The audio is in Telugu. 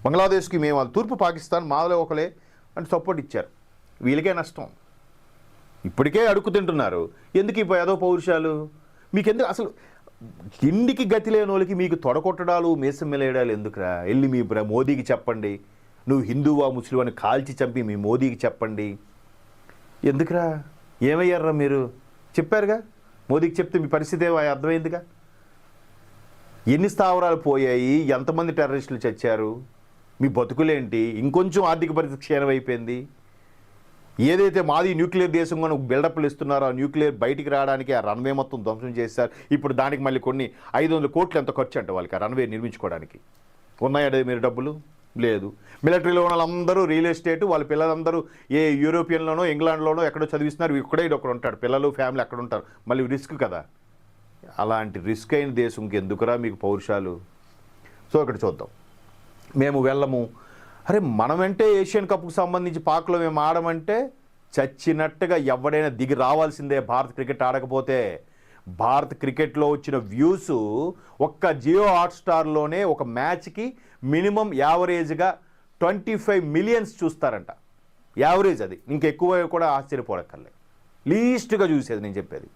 బంగ్లాదేశ్కి మేము వాళ్ళు తూర్పు పాకిస్తాన్ మాలో ఒకలే అని సపోర్ట్ ఇచ్చారు. వీళ్ళకే నష్టం. ఇప్పటికే అడుక్కు తింటున్నారు. ఎందుకు ఈ ఏదో పౌరుషాలు మీకెందుకు? అసలు తిండికి గతి లేని వాళ్ళకి మీకు తొడకొట్టడాలు మీసం మెలేయడాలు ఎందుకురా? వెళ్ళి మీ మోదీకి చెప్పండి, నువ్వు హిందువా ముస్లిం అని కాల్చి చంపి మీ మోదీకి చెప్పండి. ఎందుకురా? ఏమయ్యారా మీరు? చెప్పారుగా, మోదీకి చెప్తే మీ పరిస్థితి అర్థమైందిగా. ఎన్ని స్థావరాలు పోయాయి, ఎంతమంది టెర్రరిస్టులు చచ్చారు, మీ బతుకులేంటి? ఇంకొంచెం ఆర్థిక పరిస్థితి క్షీణమైపోయింది. ఏదైతే మాది న్యూక్లియర్ దేశంగా బిల్డప్లు ఇస్తున్నారో ఆ న్యూక్లియర్ బయటికి రావడానికి ఆ రన్వే మొత్తం ధ్వంసం చేశారు. ఇప్పుడు దానికి మళ్ళీ కొన్ని 500 కోట్లు ఎంత ఖర్చు అంట వాళ్ళకి ఆ రన్వే నిర్మించుకోవడానికి. ఉన్నాయా మీరు డబ్బులు? లేదు. మిలిటరీలో ఉన్న వాళ్ళందరూ రియల్ ఎస్టేట్, వాళ్ళ పిల్లలందరూ ఏ యూరోపియన్లోనో ఇంగ్లాండ్లోనో ఎక్కడో చదివిస్తున్నారు. ఇక్కడే ఒకడు ఉంటాడు, పిల్లలు ఫ్యామిలీ అక్కడ ఉంటారు. మళ్ళీ రిస్క్ కదా. అలాంటి రిస్క్ అయిన దేశంకి ఎందుకురా మీకు పౌరుషాలు? సో ఇక్కడ చూద్దాం. మేము వెళ్ళము. అరే మనమంటే ఏషియన్ కప్కు సంబంధించి పాక్లో మేము ఆడమంటే చచ్చినట్టుగా ఎవడైనా దిగి రావాల్సిందే. భారత్ క్రికెట్ ఆడకపోతే భారత్ క్రికెట్లో వచ్చిన వ్యూస్ ఒక్క జియో హాట్స్టార్లోనే ఒక మ్యాచ్కి మినిమం యావరేజ్గా 25 మిలియన్స్ చూస్తారంట. యావరేజ్ అది, ఇంకెక్కువ కూడా ఆశ్చర్యపోవక్కర్లే. లీస్ట్గా చూసేది నేను చెప్పేది.